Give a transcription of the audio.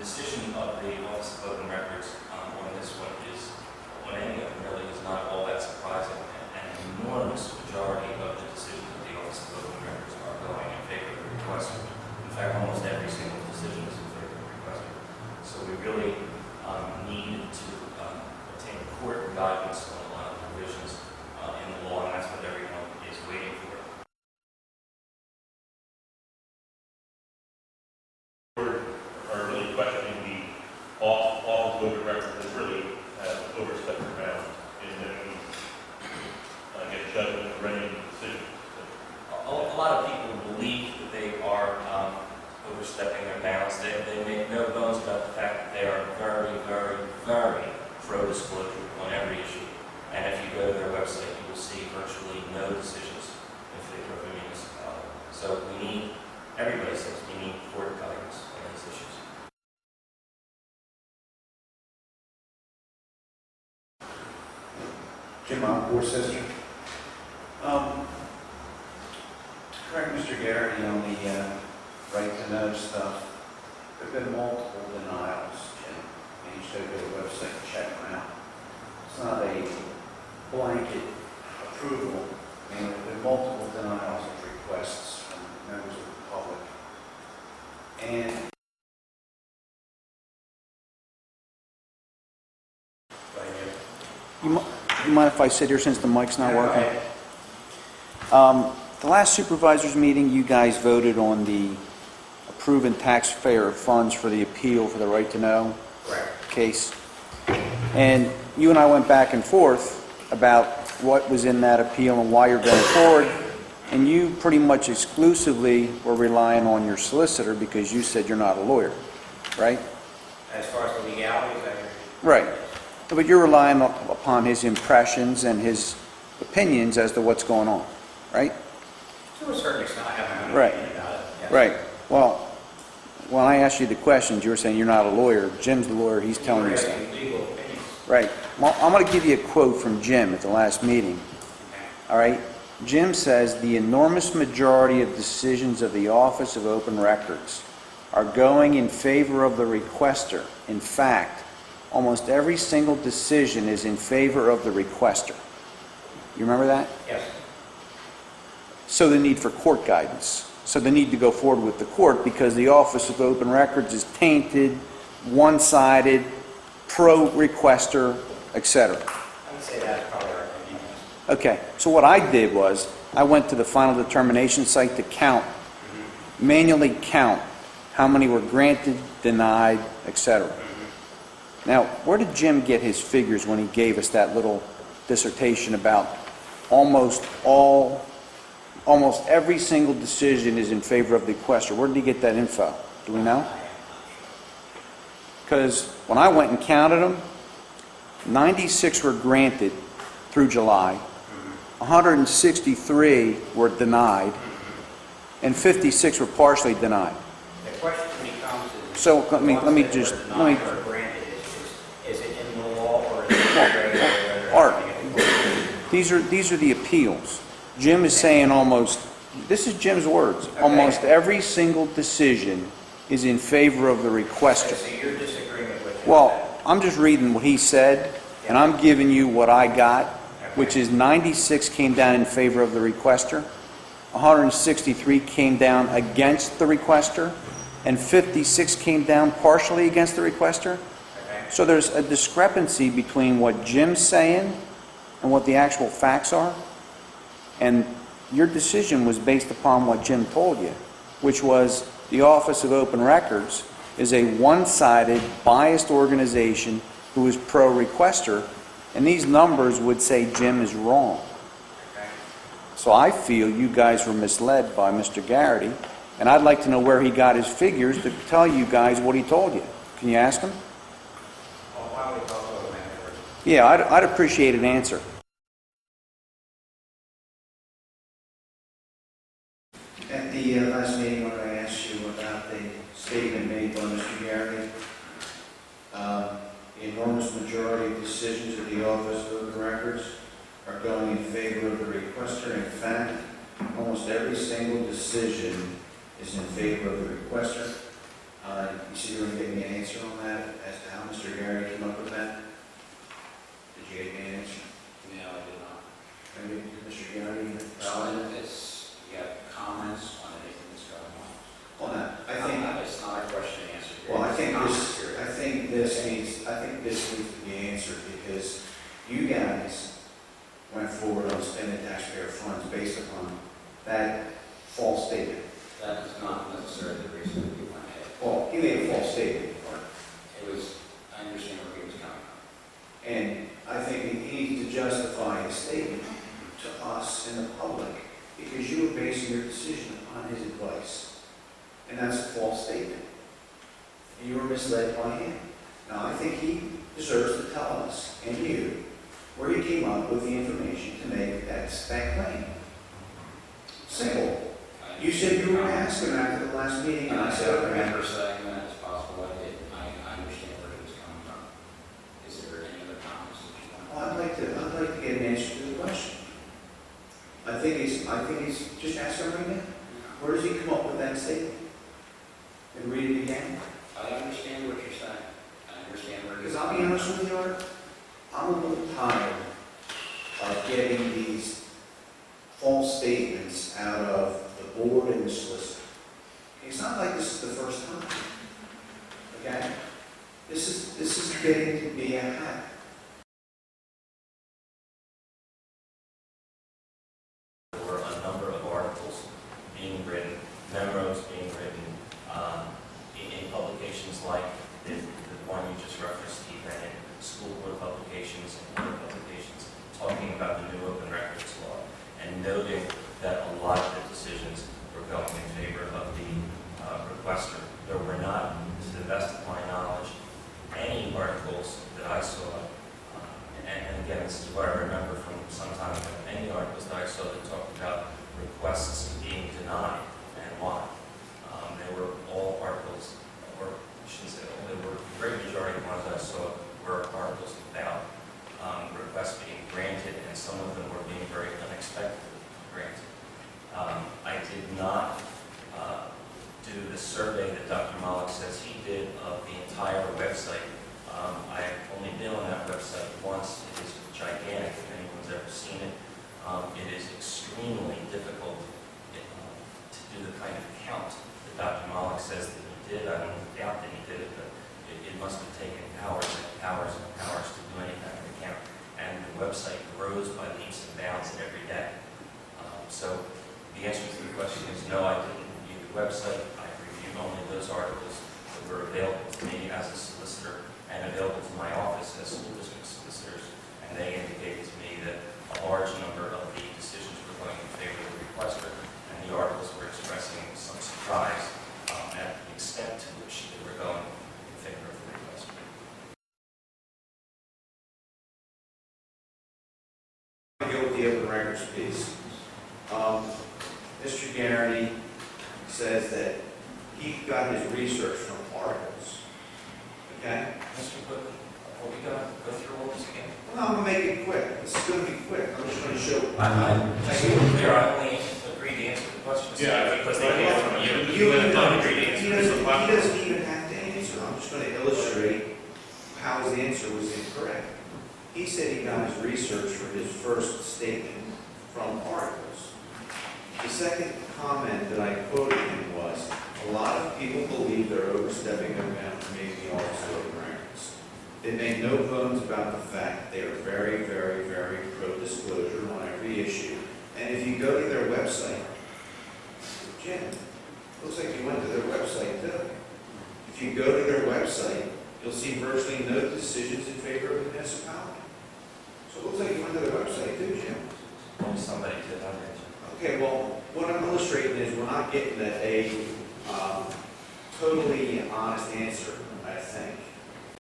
decision of the Office of Open Records on this one is, on any of them really, is not all that surprising. An enormous majority of the decisions of the Office of Open Records are going in favor of the requester. In fact, almost every single decision is in favor of the requester. So we really need to obtain court guidance on a lot of provisions in the law, and that's what everyone is waiting for. Are really questioning the Office of Open Records has really overstepped their bounds in that we get judgment and rendering decisions. A lot of people believe that they are overstepping their bounds. They make no bones about the fact that they are very, very, very pro-disclosure on every issue. And if you go to their website, you will see virtually no decisions in favor of a municipality. So we need, everybody says we need court guidance on these issues. Jim, I'm Worcester. Correct Mr. Garrity on the right to know stuff. There have been multiple denials, Jim. And you should go to the website and check them out. It's not a blanket approval. I mean, there have been multiple denials of requests from members of the public. And You mind if I sit here since the mic's not working? The last supervisors meeting, you guys voted on the approving taxpayer funds for the appeal for the right to know case. And you and I went back and forth about what was in that appeal and why you're going forward. And you pretty much exclusively were relying on your solicitor because you said you're not a lawyer, right? As far as the legalities, Right. But you're relying upon his impressions and his opinions as to what's going on, right? to a certain extent, I have my own Right. opinion about it. Yes. Right. Well, when I asked you the questions, you were saying you're not a lawyer. Jim's the lawyer. He's telling you stuff. Legal opinions. Right. Well, I'm going to give you a quote from Jim at the last meeting. Okay. All right? Jim says, the enormous majority of decisions of the Office of Open Records are going in favor of the requester. In fact, almost every single decision is in favor of the requester. You remember that? Yes. So the need for court guidance. So the need to go forward with the court because the Office of Open Records is tainted, one-sided, pro-requester, etc. I would say that's probably our opinion. Okay, so what I did was I went to the final determination site to count, manually count how many were granted, denied, etc. Now, where did Jim get his figures when he gave us that little dissertation about almost every single decision is in favor of the requester? Where did he get that info? Do we know? Because when I went and counted them, 96 were granted through July, 163 were denied, and 56 were partially denied. The question becomes is, So let me granted, is it in the law or is it regular? Art, these are the appeals. Jim is saying this is Jim's words, almost every single decision is in favor of the requester. So you're disagreeing with what you Well, said. I'm just reading what he said, and I'm giving you what I got, which is 96 came down in favor of the requester, 163 came down against the requester, and 56 came down partially against the requester. Okay. So there's a discrepancy between what Jim's saying and what the actual facts are. And your decision was based upon what Jim told you, which was the Office of Open Records is a one-sided, biased organization who is pro-requester, and these numbers would say Jim is wrong. Okay. So I feel you guys were misled by Mr. Garrity, and I'd like to know where he got his figures to tell you guys what he told you. Can you ask him? Well, why don't we talk to a manager? Yeah, I'd appreciate an answer. at the last meeting when I asked you about the statement made by Mr. Garrity, the enormous majority of decisions of the Office of Open Records are going in favor of the requester. In fact, almost every single decision is in favor of the requester. You said you were going to give me an answer on that as to how Mr. Gary came up with that? Did you give me an answer? No, I did not. Maybe Mr. Gary? Well, it's, you got comments on anything that's going on? Well, no, I think, It's not a question and answer. well, I think Comments this, period. I think this needs to be answered because you guys went forward on spending taxpayer funds based upon that false statement. That is not necessarily the reason that we went ahead. Well, he made a false statement, It was, I understand where he was coming from. and I think he needs to justify his statement to us and the public because you were basing your decision upon his advice. And that's a false statement. And you were misled by him. Now, I think he deserves to tell us and you where he came up with the information to make that claim. Simple. You said you were going to ask him after the last meeting, and I said, I okay. remember saying that it's possible I did. I understand where he was coming from. Is there any other comments that you want? Well, I'd like to get an answer to the question. I think he's, just ask him right now. Where does he come up with that statement? And read it again? I understand what you're saying. I understand where Because you're I'll be honest with you, Art, I'm a little tired of getting these false statements out of the board and the solicitor. It's not like this is the first time. Okay? This is getting to be a habit. There were a number of articles being written, memos being written, in publications like the one you just referenced, Steve, and in school board publications and other publications, talking about the new open records law, and noting that a lot of the decisions were going in favor of the requester. There were not, to the best of my knowledge, any articles that I saw, and again, this is what I remember from some time ago, any articles that I saw that talked about requests being denied and why. They were all articles, or I shouldn't say all, they were, the great majority of the ones I saw were articles about requests being granted, and some of them were being very unexpectedly granted. I did not do the survey that Dr. Mollick says he did of the entire website. I've only been on that website once. It is gigantic if anyone's ever seen it. It is extremely difficult to do the kind of count that Dr. Mollick says that he did. I don't doubt that he did it, but it must have taken hours and hours and hours to do any kind of a count. And the website grows by leaps and bounds every day. So the answer to the question is no, I didn't review the website. I reviewed only those articles that were available to me as a solicitor and available to my office as school district solicitors. And they indicated to me that a large number of the decisions were going in favor of the requester, and the articles were expressing some surprise at the extent to which they were going in favor of the requester. I go with the open records piece. Mr. Garrity says that he got his research from articles. Okay? Mr. Quigley, are we going to go through all this again? Well, I'm going to make it quick. This is going to be quick. I'm just going to show. I see what clear. I only agreed to answer the questions. Yeah, because they came from you. You don't agree to he answer. doesn't even have to answer. I'm just going to illustrate how his answer was incorrect. He said he got his research for his first statement from articles. The second comment that I quoted him was, a lot of people believe they're overstepping their bounds for making the Office of Open Records. They make no bones about the fact they are very, very, very pro-disclosure on every issue. And if you go to their website, Jim, looks like you went to their website too. If you go to their website, you'll see virtually no decisions in favor of the municipality. So it looks like you went to their website too, Jim. Only somebody did not answer. Okay, well, what I'm illustrating is we're not getting a totally honest answer, I think.